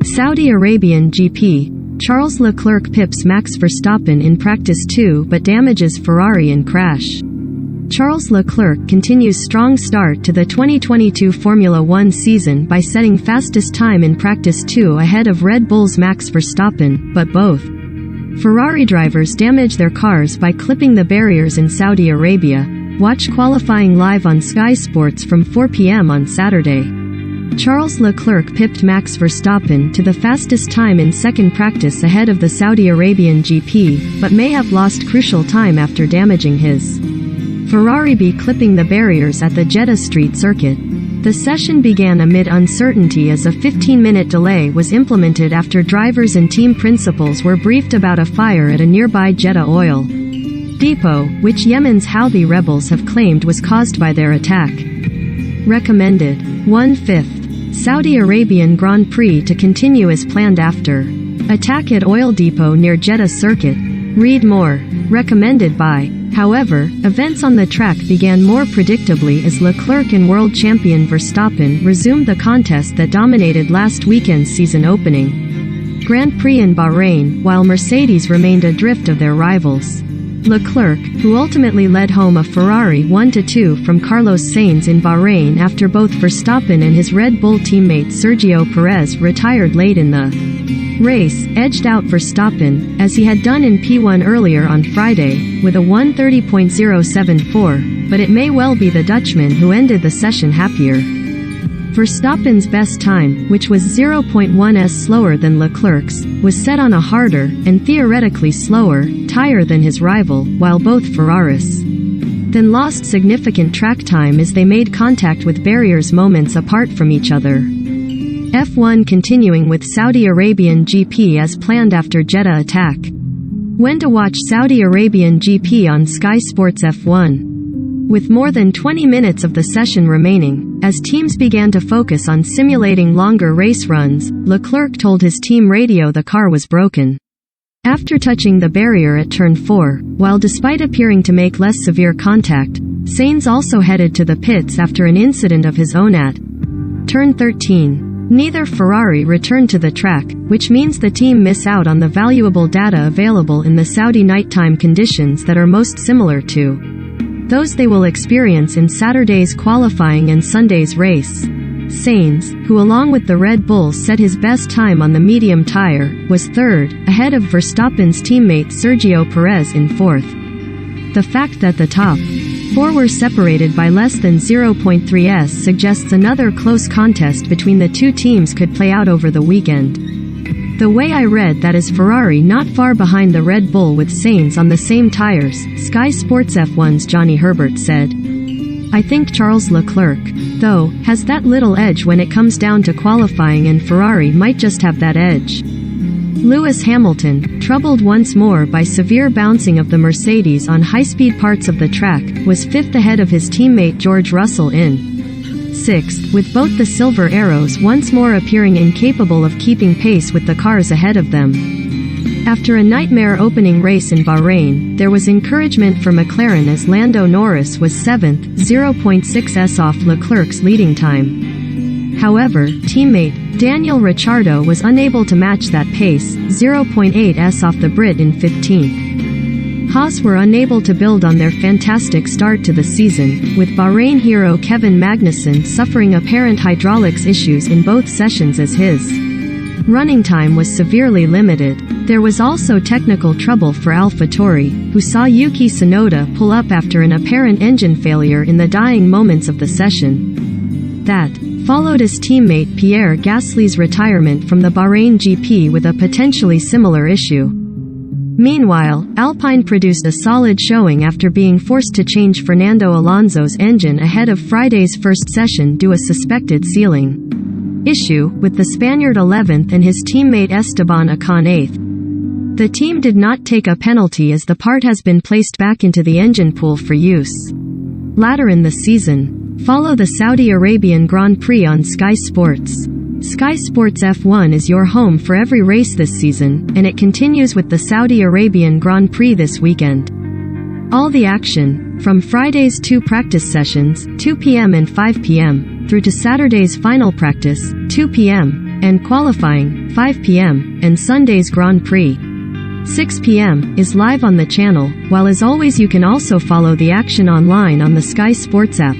Saudi Arabian GP, Charles Leclerc pips Max Verstappen in practice 2 but damages Ferrari in crash. Charles Leclerc continues strong start to the 2022 Formula One season by setting fastest time in practice 2 ahead of Red Bull's Max Verstappen, but both Ferrari drivers damage their cars by clipping the barriers in Saudi Arabia. Watch qualifying live on Sky Sports from 4 p.m. on Saturday. Charles Leclerc pipped Max Verstappen to the fastest time in second practice ahead of the Saudi Arabian GP, but may have lost crucial time after damaging his Ferrari by clipping the barriers at the Jeddah Street circuit. The session began amid uncertainty as a 15-minute delay was implemented after drivers and team principals were briefed about a fire at a nearby Jeddah oil depot, which Yemen's Houthi rebels have claimed was caused by their attack. Recommended 1/5 Saudi Arabian Grand Prix to continue as planned after attack at oil depot near Jeddah circuit. Read more. Recommended by. However, events on the track began more predictably as Leclerc and world champion Verstappen resumed the contest that dominated last weekend's season opening Grand Prix in Bahrain, while Mercedes remained adrift of their rivals. Leclerc, who ultimately led home a Ferrari 1-2 from Carlos Sainz in Bahrain after both Verstappen and his Red Bull teammate Sergio Perez retired late in the race, edged out Verstappen, as he had done in P1 earlier on Friday, with a 1:30.074, but it may well be the Dutchman who ended the session happier. Verstappen's best time, which was 0.1s slower than Leclerc's, was set on a harder, and theoretically slower, tire than his rival, while both Ferraris then lost significant track time as they made contact with barriers moments apart from each other. F1 continuing with Saudi Arabian GP as planned after Jeddah attack. When to watch Saudi Arabian GP on Sky Sports F1. With more than 20 minutes of the session remaining, as teams began to focus on simulating longer race runs, Leclerc told his team radio the car was broken after touching the barrier at turn 4, while despite appearing to make less severe contact, Sainz also headed to the pits after an incident of his own at turn 13. Neither Ferrari returned to the track, which means the team miss out on the valuable data available in the Saudi nighttime conditions that are most similar to those they will experience in Saturday's qualifying and Sunday's race. Sainz, who along with the Red Bull set his best time on the medium tire, was third, ahead of Verstappen's teammate Sergio Perez in fourth. The fact that the top four were separated by less than 0.3s suggests another close contest between the two teams could play out over the weekend. The way I read that is Ferrari not far behind the Red Bull with Sainz on the same tires, Sky Sports F1's Johnny Herbert said. I think Charles Leclerc, though, has that little edge when it comes down to qualifying, and Ferrari might just have that edge. Lewis Hamilton, troubled once more by severe bouncing of the Mercedes on high-speed parts of the track, was fifth ahead of his teammate George Russell in sixth, with both the Silver Arrows once more appearing incapable of keeping pace with the cars ahead of them. After a nightmare opening race in Bahrain, there was encouragement for McLaren as Lando Norris was 7th, 0.6s off Leclerc's leading time. However, teammate Daniel Ricciardo was unable to match that pace, 0.8s off the Brit in 15th. Haas were unable to build on their fantastic start to the season, with Bahrain hero Kevin Magnussen suffering apparent hydraulics issues in both sessions as his running time was severely limited. There was also technical trouble for AlphaTauri, who saw Yuki Tsunoda pull up after an apparent engine failure in the dying moments of the session. That followed his teammate Pierre Gasly's retirement from the Bahrain GP with a potentially similar issue. Meanwhile, Alpine produced a solid showing after being forced to change Fernando Alonso's engine ahead of Friday's first session due to a suspected sealing issue, with the Spaniard 11th and his teammate Esteban Ocon 8th. The team did not take a penalty as the part has been placed back into the engine pool for use later in the season. Follow the Saudi Arabian Grand Prix on Sky Sports. Sky Sports F1 is your home for every race this season, and it continues with the Saudi Arabian Grand Prix this weekend. All the action, from Friday's 2 practice sessions, 2 p.m. and 5 p.m., through to Saturday's final practice, 2 p.m., and qualifying, 5 p.m., and Sunday's Grand Prix, 6 p.m., is live on the channel, while as always you can also follow the action online on the Sky Sports app.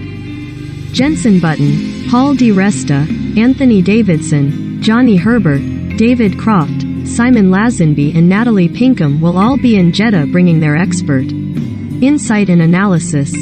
Jenson Button, Paul Di Resta, Anthony Davidson, Johnny Herbert, David Croft, Simon Lazenby and Natalie Pinkham will all be in Jeddah bringing their expert insight and analysis.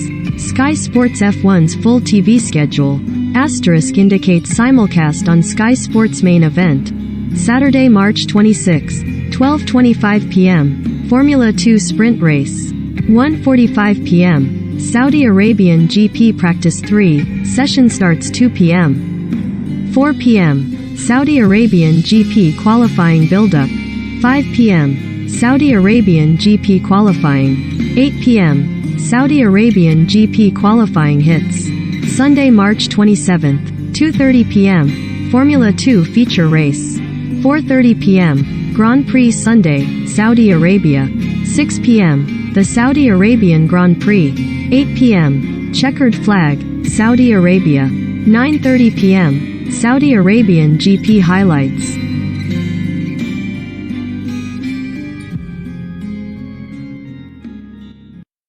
Sky Sports F1's full TV schedule. Asterisk indicates simulcast on Sky Sports main event. Saturday, March 26, 12:25 p.m. Formula 2 sprint race. 1:45 p.m. Saudi Arabian GP Practice 3, session starts 2 p.m. 4 p.m. Saudi Arabian GP qualifying build-up. 5 p.m. Saudi Arabian GP qualifying. 8 p.m. Saudi Arabian GP qualifying hits. Sunday, March 27th, 2:30 p.m. Formula 2 feature race. 4:30 p.m. Grand Prix Sunday, Saudi Arabia. 6 p.m. The Saudi Arabian Grand Prix. 8 p.m. Checkered flag, Saudi Arabia. 9:30 p.m. Saudi Arabian GP highlights.